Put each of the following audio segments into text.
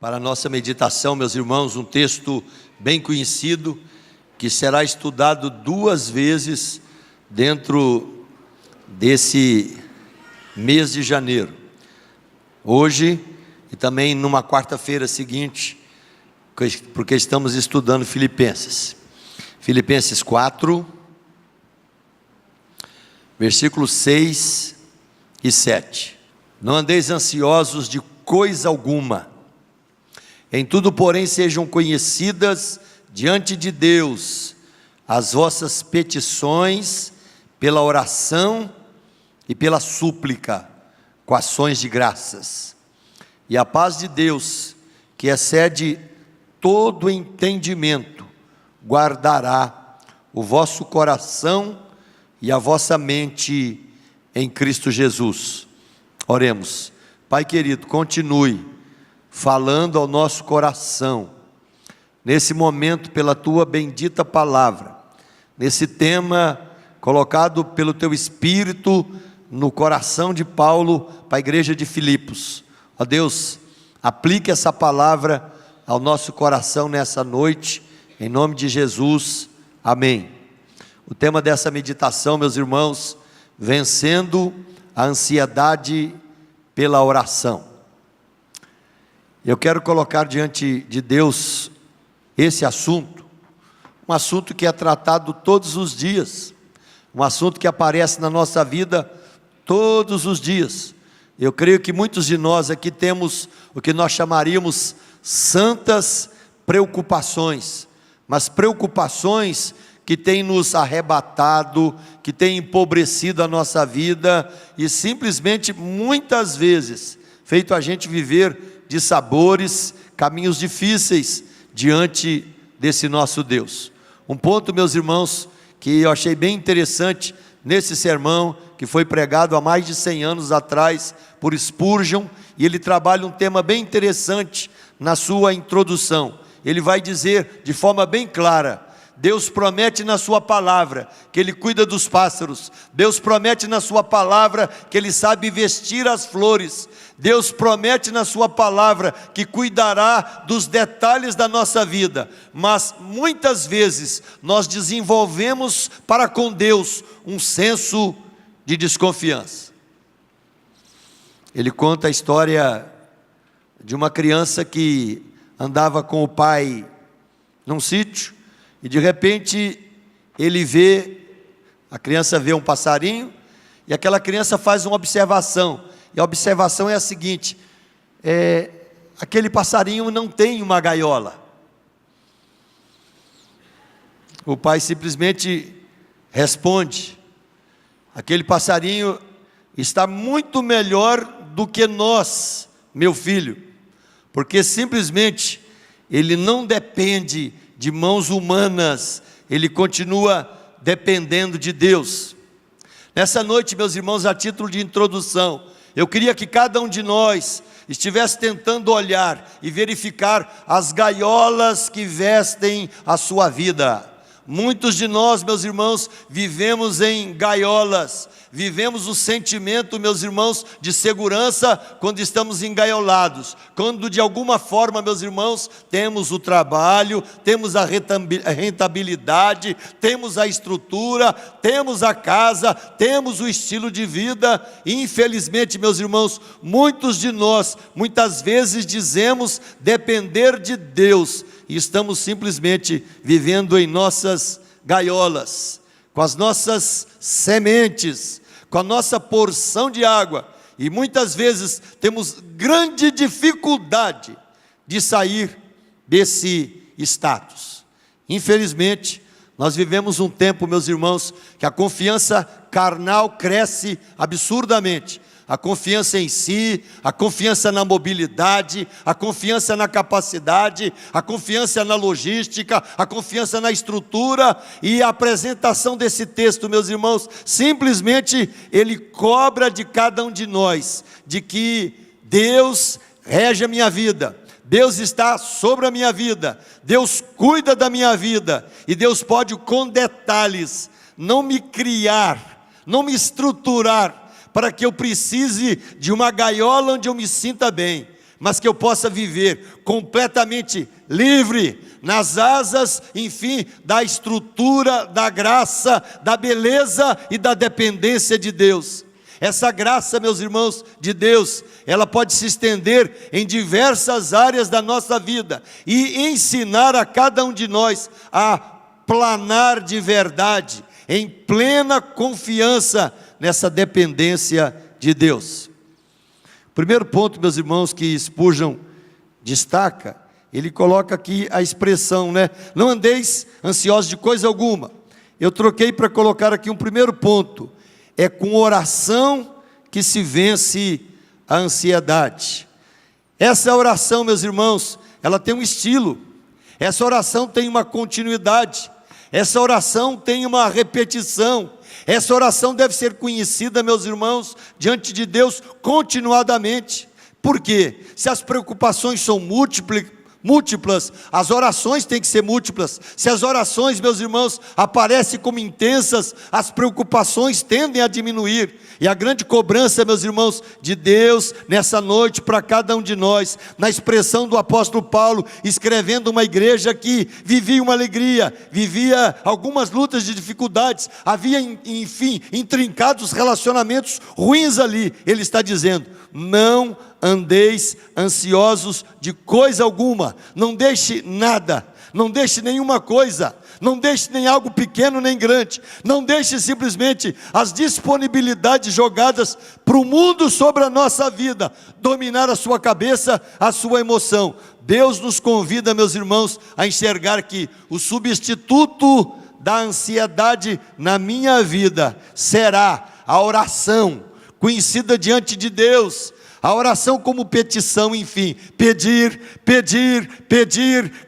Para a nossa meditação, meus irmãos, um texto bem conhecido, que será estudado 2 vezes dentro desse mês de janeiro. Hoje e também numa quarta-feira seguinte, porque estamos estudando Filipenses. Filipenses 4, versículos 6 e 7. Não andeis ansiosos de coisa alguma. Em tudo, porém, sejam conhecidas diante de Deus as vossas petições pela oração e pela súplica, com ações de graças. E a paz de Deus, que excede todo entendimento, guardará o vosso coração e a vossa mente em Cristo Jesus. Oremos. Pai querido, continue falando ao nosso coração, nesse momento, pela Tua bendita palavra, nesse tema colocado pelo Teu Espírito no coração de Paulo para a igreja de Filipos. Ó Deus, aplique essa palavra ao nosso coração nessa noite, em nome de Jesus, amém. O tema dessa meditação, meus irmãos, vencendo a ansiedade pela oração. Eu quero colocar diante de Deus esse assunto, um assunto que é tratado todos os dias, um assunto que aparece na nossa vida todos os dias. Eu creio que muitos de nós aqui temos o que nós chamaríamos santas preocupações, mas preocupações que têm nos arrebatado, que têm empobrecido a nossa vida e simplesmente muitas vezes feito a gente viver de sabores, caminhos difíceis diante desse nosso Deus. Um ponto, meus irmãos, que eu achei bem interessante nesse sermão, que foi pregado há mais de 100 anos atrás por Spurgeon, e ele trabalha um tema bem interessante na sua introdução. Ele vai dizer de forma bem clara: Deus promete na sua palavra que Ele cuida dos pássaros. Deus promete na sua palavra que Ele sabe vestir as flores. Deus promete na sua palavra que cuidará dos detalhes da nossa vida. Mas muitas vezes nós desenvolvemos para com Deus um senso de desconfiança. Ele conta a história de uma criança que andava com o pai num sítio, e de repente a criança vê um passarinho, e aquela criança faz uma observação, e a observação é a seguinte: aquele passarinho não tem uma gaiola. O pai simplesmente responde: aquele passarinho está muito melhor do que nós, meu filho, porque simplesmente ele não depende de mãos humanas, ele continua dependendo de Deus. Nessa noite, meus irmãos, a título de introdução, eu queria que cada um de nós estivesse tentando olhar e verificar as gaiolas que vestem a sua vida. Muitos de nós, meus irmãos, vivemos em gaiolas, vivemos o sentimento, meus irmãos, de segurança quando estamos engaiolados, quando de alguma forma, meus irmãos, temos o trabalho, temos a rentabilidade, temos a estrutura, temos a casa, temos o estilo de vida. E infelizmente, meus irmãos, muitos de nós, muitas vezes dizemos depender de Deus, e estamos simplesmente vivendo em nossas gaiolas, com as nossas sementes, com a nossa porção de água, e muitas vezes temos grande dificuldade de sair desse status. Infelizmente, nós vivemos um tempo, meus irmãos, que a confiança carnal cresce absurdamente. A confiança em si, a confiança na mobilidade, a confiança na capacidade, a confiança na logística, a confiança na estrutura. E a apresentação desse texto, meus irmãos, simplesmente ele cobra de cada um de nós, de que Deus rege a minha vida, Deus está sobre a minha vida, Deus cuida da minha vida, e Deus pode com detalhes não me criar, não me estruturar para que eu precise de uma gaiola onde eu me sinta bem, mas que eu possa viver completamente livre, nas asas, enfim, da estrutura, da graça, da beleza e da dependência de Deus. Essa graça, meus irmãos, de Deus, ela pode se estender em diversas áreas da nossa vida e ensinar a cada um de nós a planar de verdade, em plena confiança nessa dependência de Deus. Primeiro ponto, meus irmãos, que Spurgeon destaca, ele coloca aqui a expressão, não andeis ansiosos de coisa alguma. Eu troquei para colocar aqui um primeiro ponto, é com oração que se vence a ansiedade. Essa oração, meus irmãos, ela tem um estilo, essa oração tem uma continuidade, essa oração tem uma repetição, essa oração deve ser conhecida, meus irmãos, diante de Deus continuadamente. Por quê? Se as preocupações são múltiplas, as orações têm que ser múltiplas. Se as orações, meus irmãos, aparecem como intensas, as preocupações tendem a diminuir. E a grande cobrança, meus irmãos, de Deus nessa noite para cada um de nós, na expressão do apóstolo Paulo, escrevendo uma igreja que vivia uma alegria, vivia algumas lutas de dificuldades, havia, enfim, intrincados relacionamentos ruins ali. Ele está dizendo: não andeis ansiosos de coisa alguma, não deixe nada, não deixe nenhuma coisa, não deixe nem algo pequeno nem grande, não deixe simplesmente as disponibilidades jogadas para o mundo sobre a nossa vida, dominar a sua cabeça, a sua emoção. Deus nos convida, meus irmãos, a enxergar que o substituto da ansiedade na minha vida será a oração, conhecida diante de Deus, a oração como petição, enfim, pedir,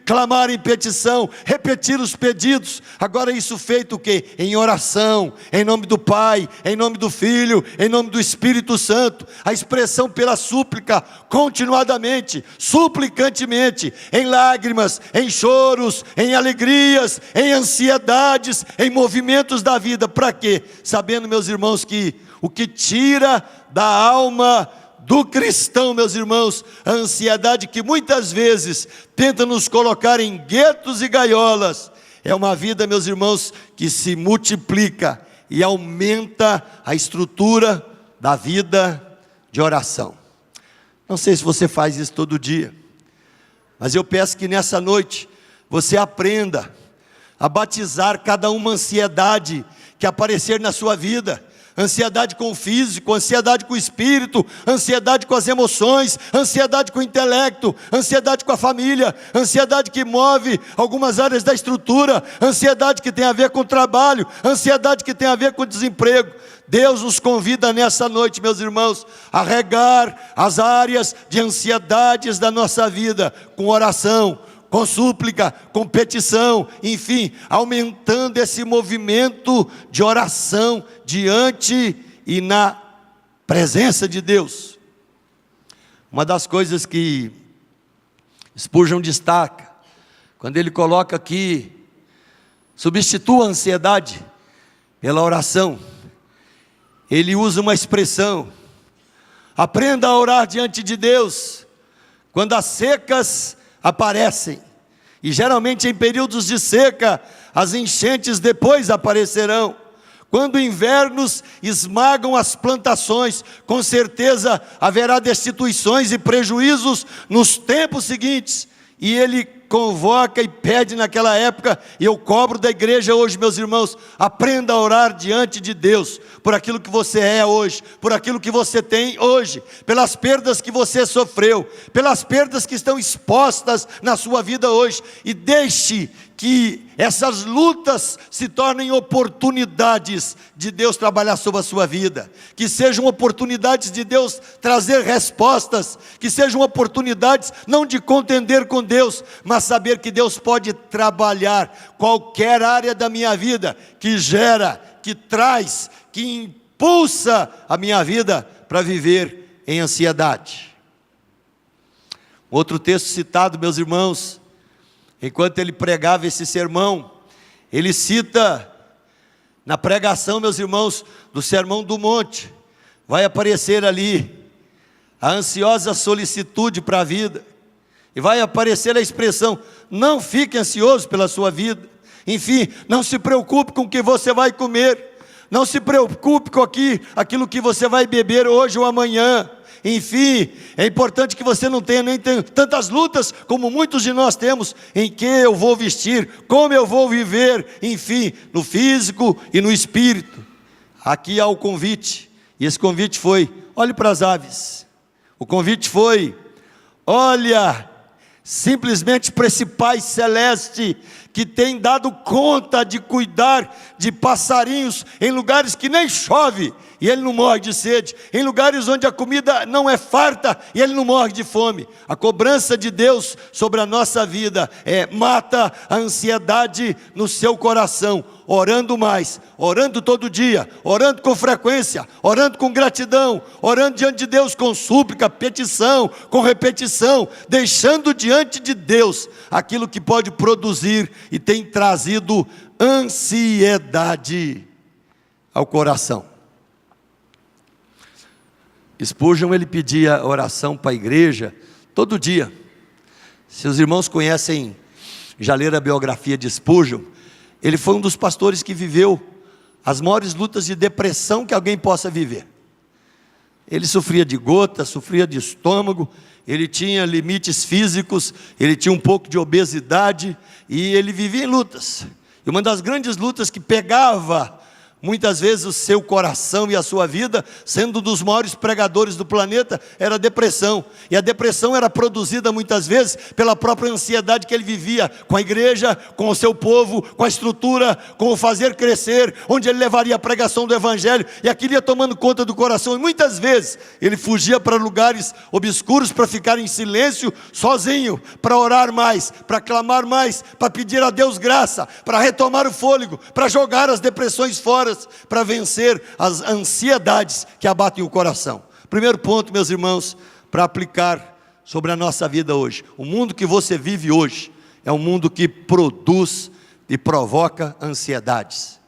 clamar em petição, repetir os pedidos. Agora isso feito o quê? Em oração, em nome do Pai, em nome do Filho, em nome do Espírito Santo. A expressão pela súplica, continuadamente, suplicantemente, em lágrimas, em choros, em alegrias, em ansiedades, em movimentos da vida. Para quê? Sabendo, meus irmãos, que o que tira da alma do cristão, meus irmãos, a ansiedade que muitas vezes tenta nos colocar em guetos e gaiolas, é uma vida, meus irmãos, que se multiplica e aumenta a estrutura da vida de oração. Não sei se você faz isso todo dia, mas eu peço que nessa noite você aprenda a batizar cada uma ansiedade que aparecer na sua vida. Ansiedade com o físico, ansiedade com o espírito, ansiedade com as emoções, ansiedade com o intelecto, ansiedade com a família, ansiedade que move algumas áreas da estrutura, ansiedade que tem a ver com o trabalho, ansiedade que tem a ver com o desemprego. Deus nos convida nessa noite, meus irmãos, a regar as áreas de ansiedades da nossa vida com oração, com súplica, com petição, enfim, aumentando esse movimento de oração diante e na presença de Deus. Uma das coisas que Spurgeon destaca, quando ele coloca aqui, substitua a ansiedade pela oração, ele usa uma expressão: aprenda a orar diante de Deus, quando as secas aparecem, e geralmente em períodos de seca, as enchentes depois aparecerão. Quando invernos esmagam as plantações, com certeza haverá destituições e prejuízos nos tempos seguintes. E ele convoca e pede naquela época, e eu cobro da igreja hoje, meus irmãos, aprenda a orar diante de Deus, por aquilo que você é hoje, por aquilo que você tem hoje, pelas perdas que você sofreu, pelas perdas que estão expostas na sua vida hoje, e deixe que essas lutas se tornem oportunidades de Deus trabalhar sobre a sua vida, que sejam oportunidades de Deus trazer respostas, que sejam oportunidades não de contender com Deus, mas saber que Deus pode trabalhar qualquer área da minha vida, que gera, que traz, que impulsa a minha vida para viver em ansiedade. Outro texto citado, meus irmãos, enquanto ele pregava esse sermão, ele cita na pregação, meus irmãos, do Sermão do Monte, vai aparecer ali a ansiosa solicitude para a vida. E vai aparecer a expressão: não fique ansioso pela sua vida. Enfim, não se preocupe com o que você vai comer. Não se preocupe com aquilo que você vai beber hoje ou amanhã. Enfim, é importante que você não tenha nem tantas lutas como muitos de nós temos, em que eu vou vestir, como eu vou viver, enfim, no físico e no espírito. Aqui há o convite, e esse convite foi: olhe para as aves. O convite foi: olha simplesmente para esse Pai Celeste, que tem dado conta de cuidar de passarinhos em lugares que nem chove, e ele não morre de sede, em lugares onde a comida não é farta, e ele não morre de fome. A cobrança de Deus sobre a nossa vida mata a ansiedade no seu coração, orando mais, orando todo dia, orando com frequência, orando com gratidão, orando diante de Deus com súplica, petição, com repetição, deixando diante de Deus aquilo que pode produzir e tem trazido ansiedade ao coração. Spurgeon, ele pedia oração para a igreja todo dia. Se os irmãos conhecem, já leram a biografia de Spurgeon, ele foi um dos pastores que viveu as maiores lutas de depressão que alguém possa viver. Ele sofria de gota, sofria de estômago, ele tinha limites físicos, ele tinha um pouco de obesidade, e ele vivia em lutas. E uma das grandes lutas que pegava muitas vezes o seu coração e a sua vida, sendo um dos maiores pregadores do planeta, era a depressão. E a depressão era produzida muitas vezes pela própria ansiedade que ele vivia com a igreja, com o seu povo, com a estrutura, com o fazer crescer, onde ele levaria a pregação do evangelho, e aquilo ia tomando conta do coração. E muitas vezes ele fugia para lugares obscuros para ficar em silêncio, sozinho, para orar mais, para clamar mais, para pedir a Deus graça, para retomar o fôlego, para jogar as depressões fora, para vencer as ansiedades que abatem o coração. Primeiro ponto, meus irmãos, para aplicar sobre a nossa vida hoje: o mundo que você vive hoje é um mundo que produz e provoca ansiedades.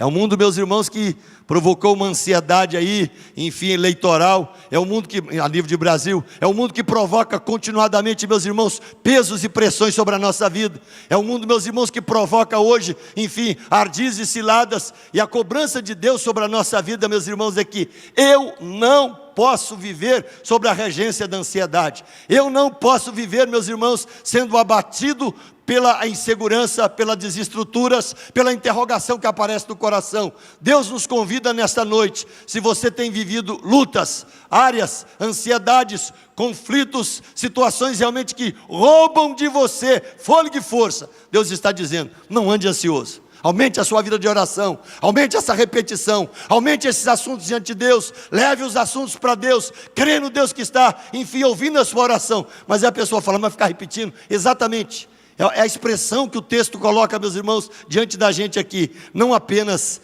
É um mundo, meus irmãos, que provocou uma ansiedade aí, enfim, eleitoral. É um mundo que, a nível de Brasil, é um mundo que provoca continuadamente, meus irmãos, pesos e pressões sobre a nossa vida. É um mundo, meus irmãos, que provoca hoje, enfim, ardis e ciladas. E a cobrança de Deus sobre a nossa vida, meus irmãos, é que eu não posso viver sobre a regência da ansiedade. Eu não posso viver, meus irmãos, sendo abatido pela insegurança, pelas desestruturas, pela interrogação que aparece no coração. Deus nos convida nesta noite, se você tem vivido lutas, áreas, ansiedades, conflitos, situações realmente que roubam de você fôlego e força, Deus está dizendo: não ande ansioso. Aumente a sua vida de oração, aumente essa repetição, aumente esses assuntos diante de Deus, leve os assuntos para Deus, crê no Deus que está, enfim, ouvindo a sua oração. Mas aí a pessoa fala: mas ficar repetindo, exatamente, é a expressão que o texto coloca, meus irmãos, diante da gente aqui. Não apenas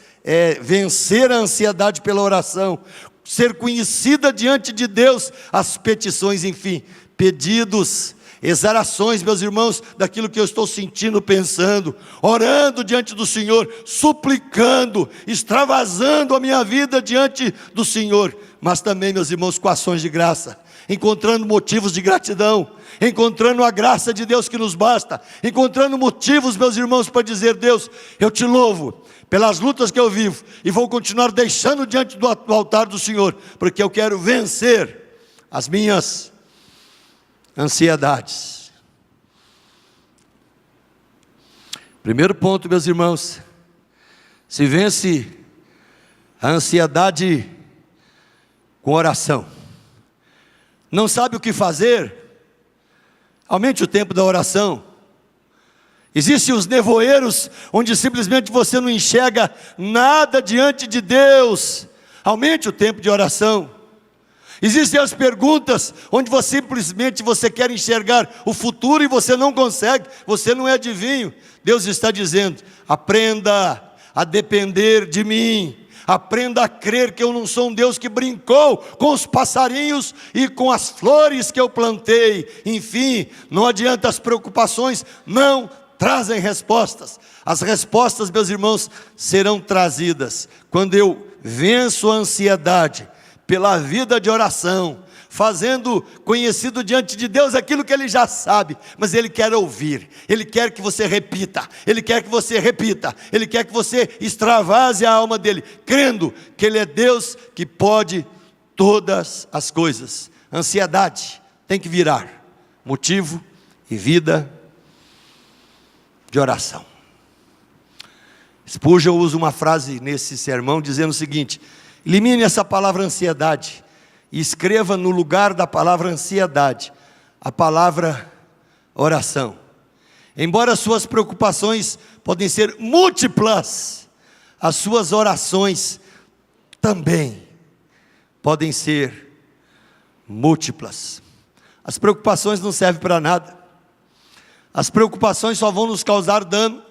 vencer a ansiedade pela oração, ser conhecida diante de Deus as petições, enfim, pedidos, exarações, meus irmãos, daquilo que eu estou sentindo, pensando, orando diante do Senhor, suplicando, extravasando a minha vida diante do Senhor, mas também, meus irmãos, com ações de graça, encontrando motivos de gratidão, encontrando a graça de Deus que nos basta, encontrando motivos, meus irmãos, para dizer: Deus, eu te louvo pelas lutas que eu vivo, e vou continuar deixando diante do altar do Senhor, porque eu quero vencer as minhas ansiedades. Primeiro ponto, meus irmãos: se vence a ansiedade com oração. Não sabe o que fazer? Aumente o tempo da oração. Existem os nevoeiros, onde simplesmente você não enxerga nada diante de Deus. Aumente o tempo de oração. Existem as perguntas, onde você simplesmente quer enxergar o futuro e você não consegue, você não é adivinho. Deus está dizendo: aprenda a depender de mim. Aprenda a crer que eu não sou um Deus que brincou com os passarinhos e com as flores que eu plantei. Enfim, não adianta, as preocupações não trazem respostas. As respostas, meus irmãos, serão trazidas quando eu venço a ansiedade pela vida de oração, fazendo conhecido diante de Deus aquilo que ele já sabe, mas ele quer ouvir, ele quer que você repita, ele quer que você repita, ele quer que você extravase a alma dele, crendo que ele é Deus que pode todas as coisas. Ansiedade tem que virar motivo e vida de oração. Spurgeon usa uma frase nesse sermão dizendo o seguinte: elimine essa palavra ansiedade e escreva no lugar da palavra ansiedade a palavra oração. Embora suas preocupações podem ser múltiplas, as suas orações também podem ser múltiplas. As preocupações não servem para nada. As preocupações só vão nos causar dano.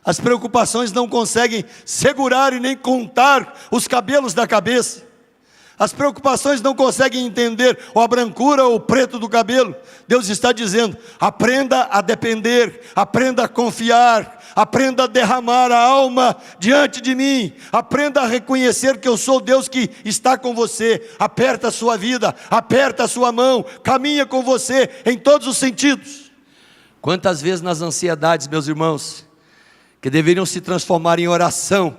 As preocupações não conseguem segurar e nem contar os cabelos da cabeça. As preocupações não conseguem entender a brancura ou o preto do cabelo. Deus está dizendo: aprenda a depender, aprenda a confiar, aprenda a derramar a alma diante de mim, aprenda a reconhecer que eu sou Deus que está com você, aperta a sua vida, aperta a sua mão, caminha com você em todos os sentidos. Quantas vezes nas ansiedades, meus irmãos, que deveriam se transformar em oração,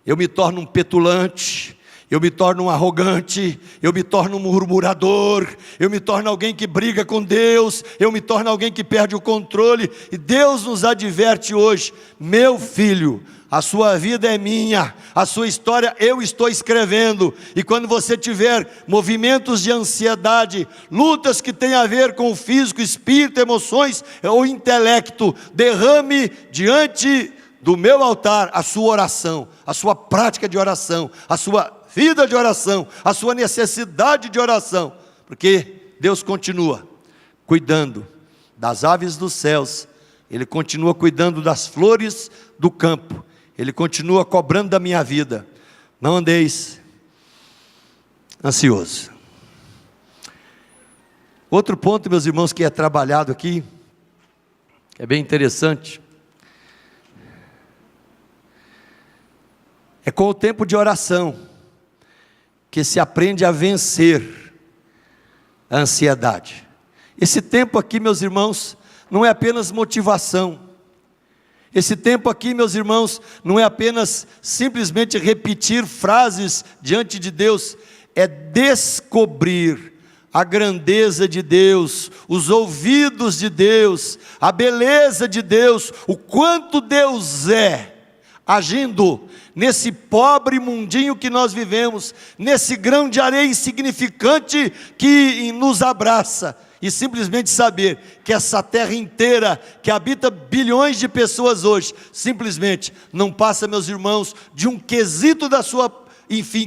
eu me torno um petulante, eu me torno um arrogante, eu me torno um murmurador, eu me torno alguém que briga com Deus, eu me torno alguém que perde o controle. E Deus nos adverte hoje: meu filho, a sua vida é minha, a sua história eu estou escrevendo. E quando você tiver movimentos de ansiedade, lutas que têm a ver com o físico, espírito, emoções ou intelecto, derrame diante do meu altar a sua oração, a sua prática de oração, a sua vida de oração, a sua necessidade de oração, porque Deus continua cuidando das aves dos céus, Ele continua cuidando das flores do campo, Ele continua cobrando da minha vida. Não andeis ansioso. Outro ponto, meus irmãos, que é trabalhado aqui, é bem interessante, é com o tempo de oração que se aprende a vencer a ansiedade. Esse tempo aqui, meus irmãos, não é apenas motivação. Esse tempo aqui, meus irmãos, não é apenas simplesmente repetir frases diante de Deus, é descobrir a grandeza de Deus, os ouvidos de Deus, a beleza de Deus, o quanto Deus é, agindo nesse pobre mundinho que nós vivemos, nesse grão de areia insignificante que nos abraça, e simplesmente saber que essa terra inteira, que habita bilhões de pessoas hoje, simplesmente não passa, meus irmãos, de um quesito da sua,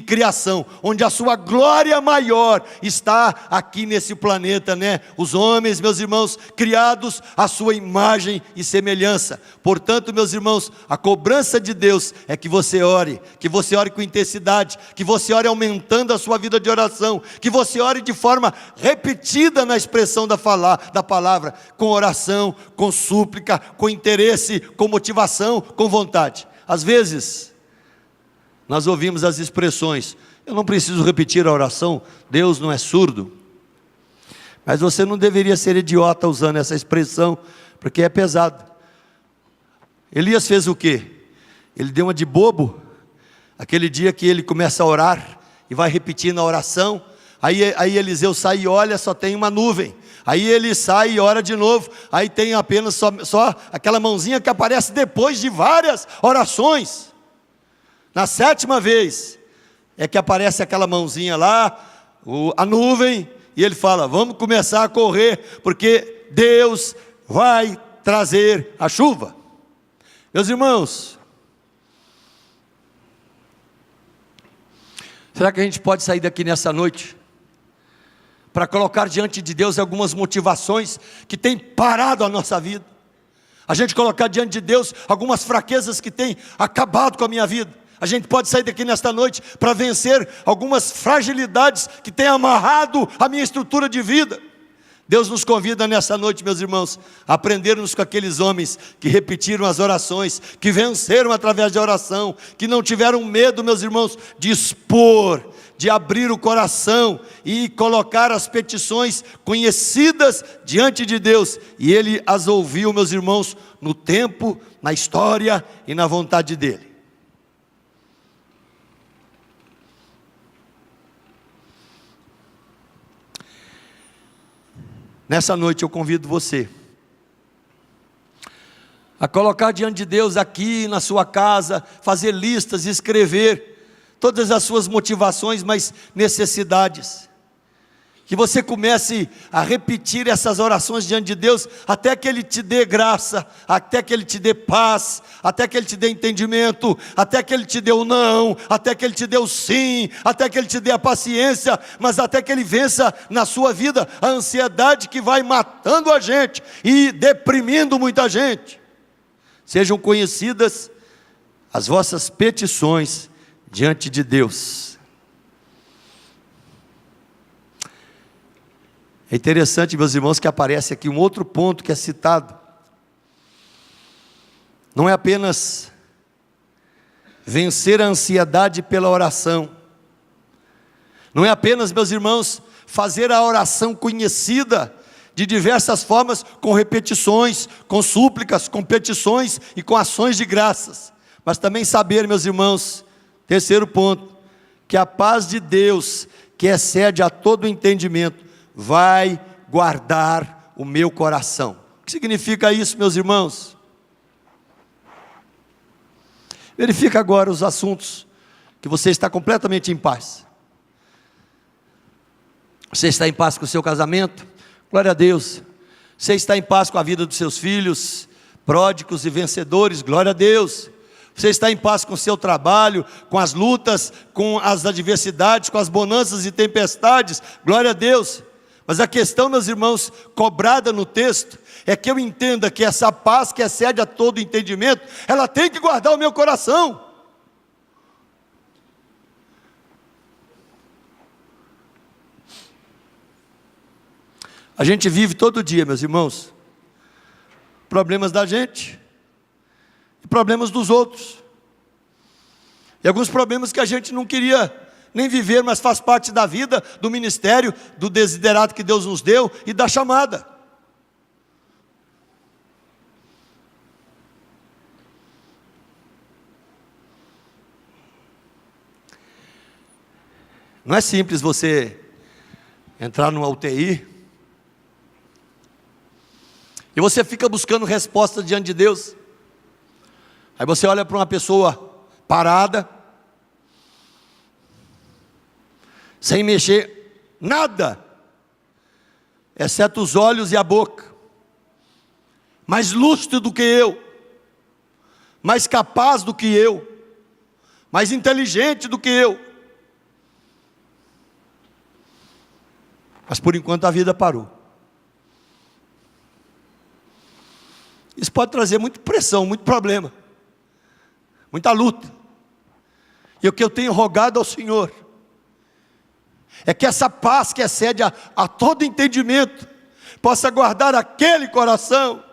criação, onde a sua glória maior está aqui nesse planeta, né? Os homens, meus irmãos, criados à sua imagem e semelhança. Portanto, meus irmãos, a cobrança de Deus é que você ore com intensidade, que você ore aumentando a sua vida de oração, que você ore de forma repetida na expressão da palavra, com oração, com súplica, com interesse, com motivação, com vontade. Às vezes nós ouvimos as expressões: eu não preciso repetir a oração, Deus não é surdo. Mas você não deveria ser idiota usando essa expressão, porque é pesado. Elias fez o quê? Ele deu uma de bobo, aquele dia que ele começa a orar, e vai repetindo a oração, aí Eliseu sai e olha, só tem uma nuvem. Aí ele sai e ora de novo, aí tem apenas só aquela mãozinha que aparece depois de várias orações. Na 7ª vez, é que aparece aquela mãozinha lá, a nuvem, e ele fala: vamos começar a correr, porque Deus vai trazer a chuva. Meus irmãos, será que a gente pode sair daqui nessa noite, para colocar diante de Deus algumas motivações que têm parado a nossa vida? A gente colocar diante de Deus algumas fraquezas que têm acabado com a minha vida. A gente pode sair daqui nesta noite para vencer algumas fragilidades que têm amarrado a minha estrutura de vida. Deus nos convida nessa noite, meus irmãos, a aprendermos com aqueles homens que repetiram as orações, que venceram através da oração, que não tiveram medo, meus irmãos, de expor, de abrir o coração e colocar as petições conhecidas diante de Deus. E Ele as ouviu, meus irmãos, no tempo, na história e na vontade dEle. Nessa noite eu convido você a colocar diante de Deus aqui na sua casa, fazer listas, escrever todas as suas motivações, mas necessidades. Que você comece a repetir essas orações diante de Deus, até que Ele te dê graça, até que Ele te dê paz, até que Ele te dê entendimento, até que Ele te dê o não, até que Ele te dê o sim, até que Ele te dê a paciência, mas até que Ele vença na sua vida a ansiedade que vai matando a gente e deprimindo muita gente. Sejam conhecidas as vossas petições diante de Deus. É interessante, meus irmãos, que aparece aqui um outro ponto que é citado. Não é apenas vencer a ansiedade pela oração. Não é apenas, meus irmãos, fazer a oração conhecida de diversas formas, com repetições, com súplicas, com petições e com ações de graças. Mas também saber, meus irmãos, terceiro ponto, que a paz de Deus, que excede a todo entendimento, vai guardar o meu coração. O que significa isso, meus irmãos? Verifica agora os assuntos que você está completamente em paz. Você está em paz com o seu casamento? Glória a Deus. Você está em paz com a vida dos seus filhos, pródigos e vencedores? Glória a Deus. Você está em paz com o seu trabalho, com as lutas, com as adversidades, com as bonanças e tempestades? Glória a Deus. Mas a questão, meus irmãos, cobrada no texto, é que eu entenda que essa paz que excede a todo entendimento, ela tem que guardar o meu coração. A gente vive todo dia, meus irmãos, problemas da gente e problemas dos outros. E alguns problemas que a gente não queria nem viver, mas faz parte da vida, do ministério, do desiderato que Deus nos deu e da chamada. Não é simples você entrar numa UTI e você fica buscando resposta diante de Deus. Aí você olha para uma pessoa parada, sem mexer nada, exceto os olhos e a boca, mais lúcido do que eu, mais capaz do que eu, mais inteligente do que eu. Mas por enquanto a vida parou. Isso pode trazer muita pressão, muito problema, muita luta. E o que eu tenho rogado ao Senhor é que essa paz que excede a todo entendimento possa guardar aquele coração,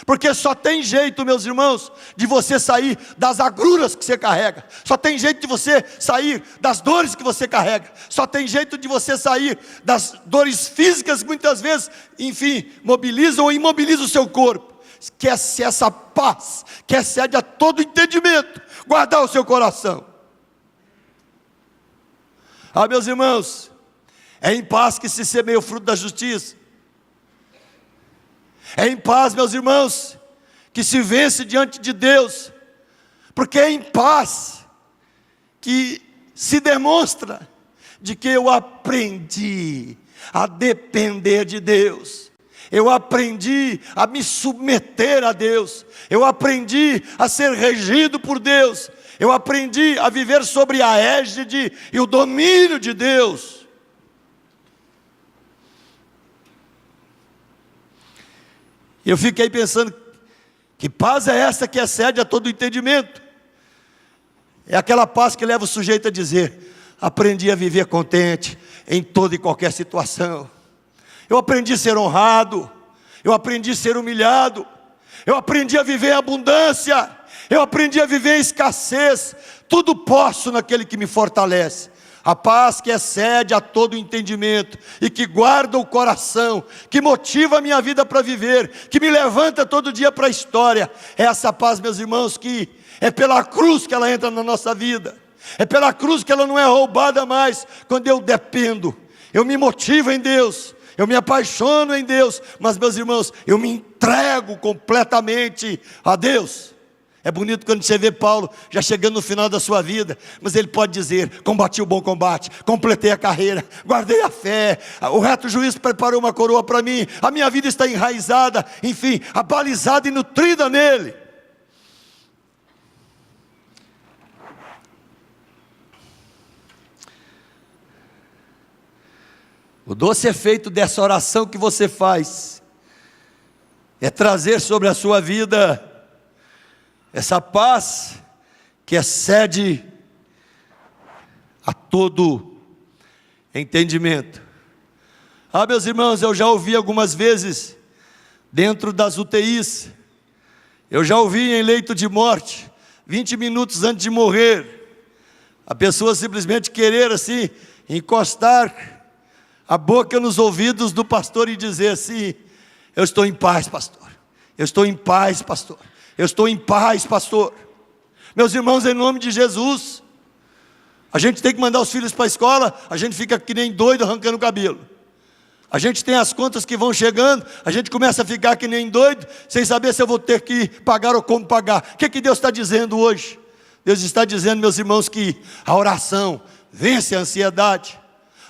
porque só tem jeito, meus irmãos, de você sair das agruras que você carrega, só tem jeito de você sair das dores que você carrega, só tem jeito de você sair das dores físicas que muitas vezes, enfim, mobilizam ou imobilizam o seu corpo. Que essa paz que excede a todo entendimento guardar o seu coração. Ah, meus irmãos, é em paz que se semeia o fruto da justiça. É em paz, meus irmãos, que se vence diante de Deus. Porque é em paz que se demonstra de que eu aprendi a depender de Deus. Eu aprendi a me submeter a Deus. Eu aprendi a ser regido por Deus. Eu aprendi a viver sobre a égide e o domínio de Deus. Eu fiquei pensando, que paz é essa que excede a todo entendimento? É aquela paz que leva o sujeito a dizer: aprendi a viver contente em toda e qualquer situação. Eu aprendi a ser honrado, eu aprendi a ser humilhado, eu aprendi a viver em abundância, eu aprendi a viver em escassez. Tudo posso naquele que me fortalece. A paz que excede a todo entendimento e que guarda o coração, que motiva a minha vida para viver, que me levanta todo dia para a história. É essa paz, meus irmãos, que é pela cruz que ela entra na nossa vida. É pela cruz que ela não é roubada mais. Quando eu dependo, eu me motivo em Deus, eu me apaixono em Deus. Mas, meus irmãos, eu me entrego completamente a Deus. É bonito quando você vê Paulo já chegando no final da sua vida, mas ele pode dizer: combati o bom combate, completei a carreira, guardei a fé, o reto juiz preparou uma coroa para mim, a minha vida está enraizada, enfim, abalizada e nutrida nele. O doce efeito dessa oração que você faz é trazer sobre a sua vida essa paz que excede a todo entendimento. Meus irmãos, eu já ouvi algumas vezes dentro das UTIs, eu já ouvi em leito de morte, 20 minutos antes de morrer, a pessoa simplesmente querer assim, encostar a boca nos ouvidos do pastor e dizer assim: eu estou em paz, pastor, eu estou em paz, pastor, eu estou em paz, pastor. Meus irmãos, em nome de Jesus, a gente tem que mandar os filhos para a escola, a gente fica que nem doido arrancando o cabelo. A gente tem as contas que vão chegando, a gente começa a ficar que nem doido, sem saber se eu vou ter que pagar ou como pagar. O que Deus está dizendo hoje? Deus está dizendo, meus irmãos, que a oração vence a ansiedade.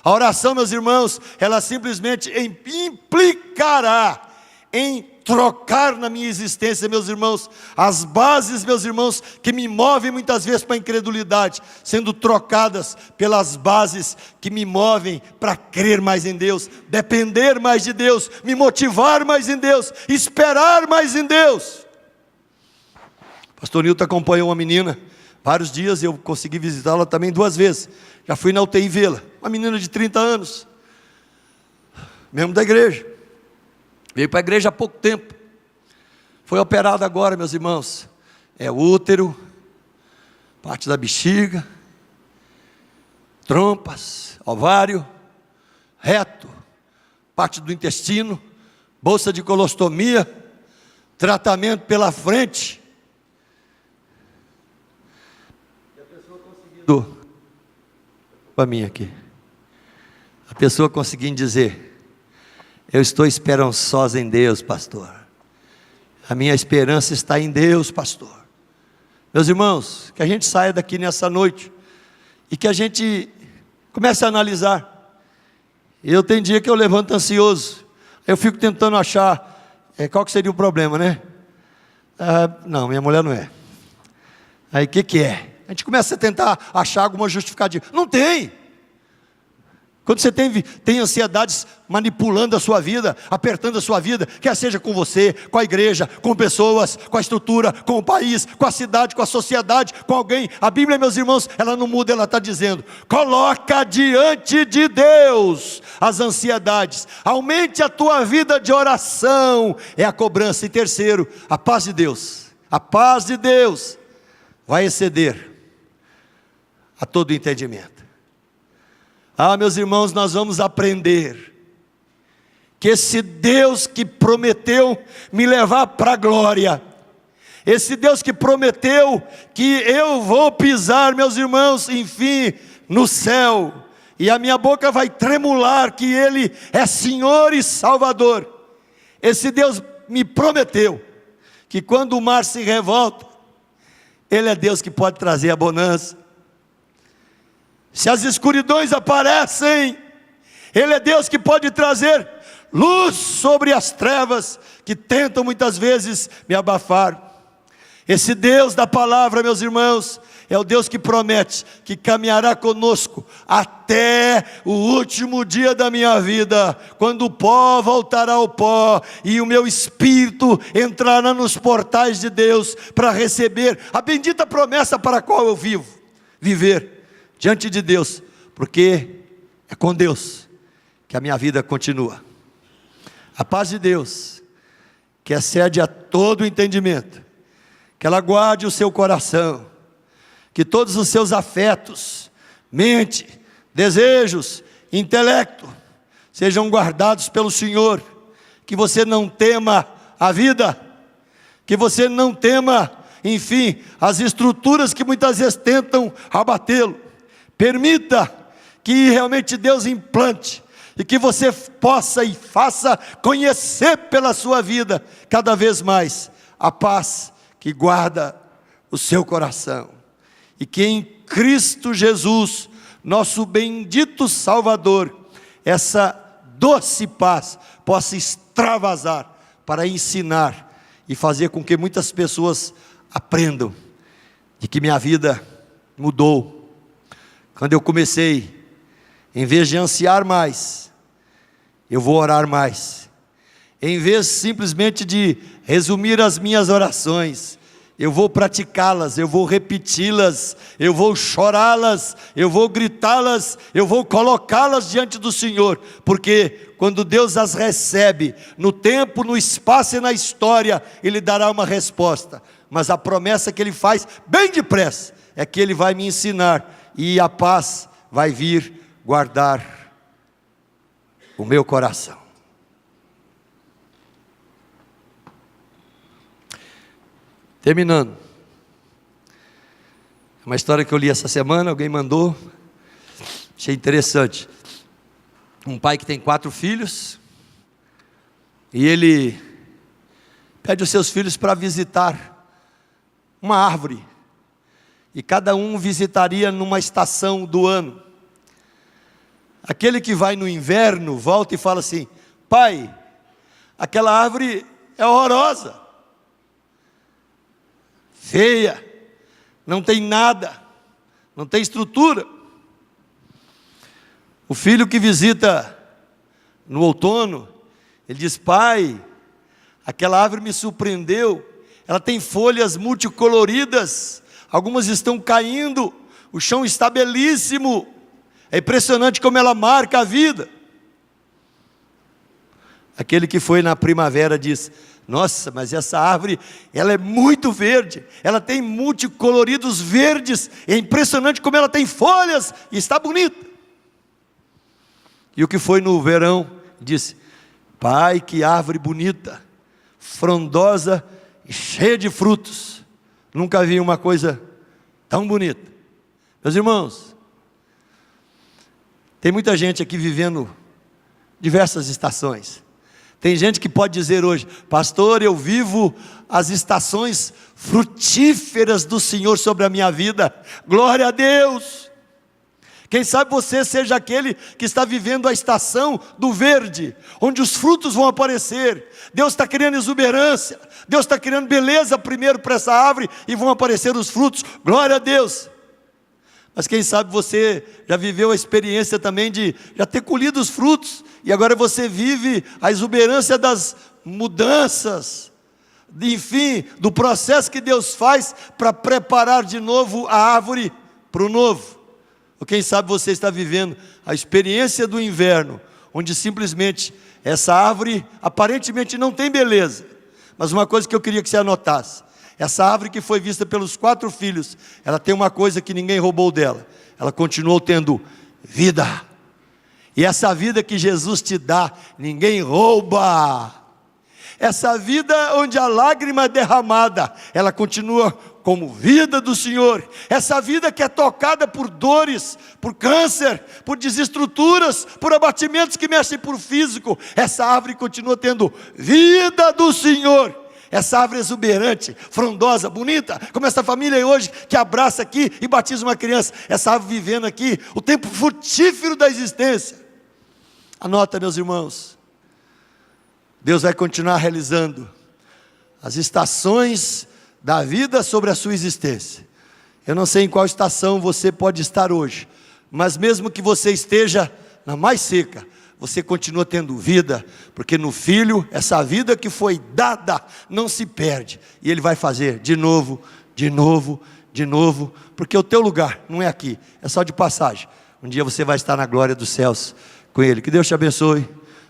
A oração, meus irmãos, ela simplesmente implicará em trocar na minha existência, meus irmãos, as bases, meus irmãos, que me movem muitas vezes para a incredulidade, sendo trocadas pelas bases que me movem para crer mais em Deus, depender mais de Deus, me motivar mais em Deus, esperar mais em Deus. Pastor Nilton acompanhou uma menina, vários dias, eu consegui visitá-la também 2 vezes, já fui na UTI vê-la, uma menina de 30 anos, mesmo da igreja, veio para a igreja há pouco tempo, foi operada agora, meus irmãos, o útero, parte da bexiga, trompas, ovário, reto, parte do intestino, bolsa de colostomia, tratamento pela frente. E a pessoa conseguindo, para mim aqui, a pessoa conseguindo dizer: eu estou esperançosa em Deus, pastor. A minha esperança está em Deus, pastor. Meus irmãos, que a gente saia daqui nessa noite e que a gente comece a analisar. Eu tenho dia que eu levanto ansioso, eu fico tentando achar qual que seria o problema, né? Não, minha mulher não é. Aí o que é? A gente começa a tentar achar alguma justificativa. Não tem. Quando você tem ansiedades manipulando a sua vida, apertando a sua vida, quer seja com você, com a igreja, com pessoas, com a estrutura, com o país, com a cidade, com a sociedade, com alguém, a Bíblia, meus irmãos, ela não muda, ela está dizendo: coloca diante de Deus as ansiedades, aumente a tua vida de oração, é a cobrança. E terceiro, a paz de Deus vai exceder a todo entendimento. Meus irmãos, nós vamos aprender que esse Deus que prometeu me levar para a glória, esse Deus que prometeu que eu vou pisar, meus irmãos, enfim, no céu, e a minha boca vai tremular que Ele é Senhor e Salvador. Esse Deus me prometeu que quando o mar se revolta, Ele é Deus que pode trazer a bonança. Se as escuridões aparecem, Ele é Deus que pode trazer luz sobre as trevas que tentam muitas vezes me abafar. Esse Deus da palavra, meus irmãos, é o Deus que promete que caminhará conosco até o último dia da minha vida, quando o pó voltará ao pó e o meu espírito entrará nos portais de Deus para receber a bendita promessa para a qual eu viver diante de Deus, porque é com Deus que a minha vida continua. A paz de Deus, que excede a todo entendimento, que ela guarde o seu coração, que todos os seus afetos, mente, desejos, intelecto, sejam guardados pelo Senhor. Que você não tema a vida, que você não tema, enfim, as estruturas que muitas vezes tentam abatê-lo. Permita que realmente Deus implante, e que você possa e faça conhecer pela sua vida, cada vez mais, a paz que guarda o seu coração. E que em Cristo Jesus, nosso bendito Salvador, essa doce paz possa extravasar para ensinar e fazer com que muitas pessoas aprendam de que minha vida mudou. Quando eu comecei, em vez de ansiar mais, eu vou orar mais. Em vez simplesmente de resumir as minhas orações, eu vou praticá-las, eu vou repeti-las, eu vou chorá-las, eu vou gritá-las, eu vou colocá-las diante do Senhor, porque quando Deus as recebe, no tempo, no espaço e na história, Ele dará uma resposta. Mas a promessa que Ele faz, bem depressa, é que Ele vai me ensinar, e a paz vai vir guardar o meu coração. Terminando, uma história que eu li essa semana, alguém mandou, achei interessante. Um pai que tem 4 filhos, e ele pede os seus filhos para visitar uma árvore, e cada um visitaria numa estação do ano. Aquele que vai no inverno, volta e fala assim: pai, aquela árvore é horrorosa, feia, não tem nada, não tem estrutura. O filho que visita no outono, ele diz: pai, aquela árvore me surpreendeu, ela tem folhas multicoloridas, algumas estão caindo, o chão está belíssimo, é impressionante como ela marca a vida. Aquele que foi na primavera diz: nossa, mas essa árvore, ela é muito verde, ela tem multicoloridos verdes, é impressionante como ela tem folhas, e está bonita. E o que foi no verão, disse: pai, que árvore bonita, frondosa e cheia de frutos, nunca vi uma coisa tão bonita. Meus irmãos, tem muita gente aqui vivendo diversas estações. Tem gente que pode dizer hoje: pastor, eu vivo as estações frutíferas do Senhor sobre a minha vida. Glória a Deus. Quem sabe você seja aquele que está vivendo a estação do verde, onde os frutos vão aparecer. Deus está criando exuberância, Deus está criando beleza primeiro para essa árvore, e vão aparecer os frutos. Glória a Deus. Mas quem sabe você já viveu a experiência também de já ter colhido os frutos, e agora você vive a exuberância das mudanças, enfim, do processo que Deus faz para preparar de novo a árvore para o novo. Ou quem sabe você está vivendo a experiência do inverno, onde simplesmente essa árvore aparentemente não tem beleza. Mas uma coisa que eu queria que você anotasse: essa árvore que foi vista pelos 4 filhos, ela tem uma coisa que ninguém roubou dela: ela continuou tendo vida. E essa vida que Jesus te dá, ninguém rouba. Essa vida onde a lágrima é derramada, ela continua como vida do Senhor. Essa vida que é tocada por dores, por câncer, por desestruturas, por abatimentos que mexem por físico, essa árvore continua tendo vida do Senhor. Essa árvore exuberante, frondosa, bonita, como essa família hoje que abraça aqui e batiza uma criança. Essa árvore vivendo aqui o tempo frutífero da existência. Anota, meus irmãos, Deus vai continuar realizando as estações da vida sobre a sua existência. Eu não sei em qual estação você pode estar hoje, mas mesmo que você esteja na mais seca, você continua tendo vida, porque no Filho, essa vida que foi dada não se perde, e Ele vai fazer de novo, de novo, de novo, porque o teu lugar não é aqui, é só de passagem. Um dia você vai estar na glória dos céus com Ele. Que Deus te abençoe,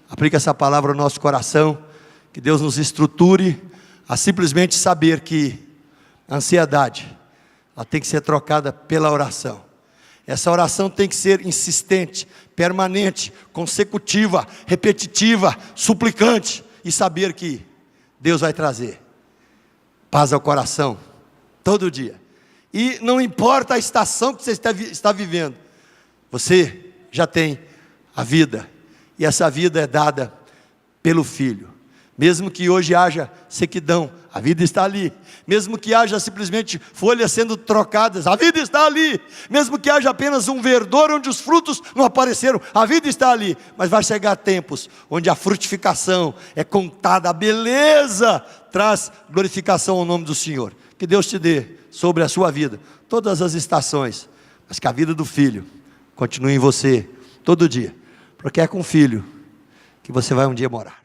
aplique essa palavra no nosso coração, que Deus nos estruture a simplesmente saber que a ansiedade, ela tem que ser trocada pela oração. Essa oração tem que ser insistente, permanente, consecutiva, repetitiva, suplicante, e saber que Deus vai trazer paz ao coração, todo dia. E não importa a estação que você está vivendo, você já tem a vida, e essa vida é dada pelo Filho. Mesmo que hoje haja sequidão, a vida está ali. Mesmo que haja simplesmente folhas sendo trocadas, a vida está ali. Mesmo que haja apenas um verdor onde os frutos não apareceram, a vida está ali. Mas vai chegar tempos onde a frutificação é contada, a beleza traz glorificação ao nome do Senhor. Que Deus te dê sobre a sua vida todas as estações, mas que a vida do Filho continue em você todo dia, porque é com o Filho que você vai um dia morar.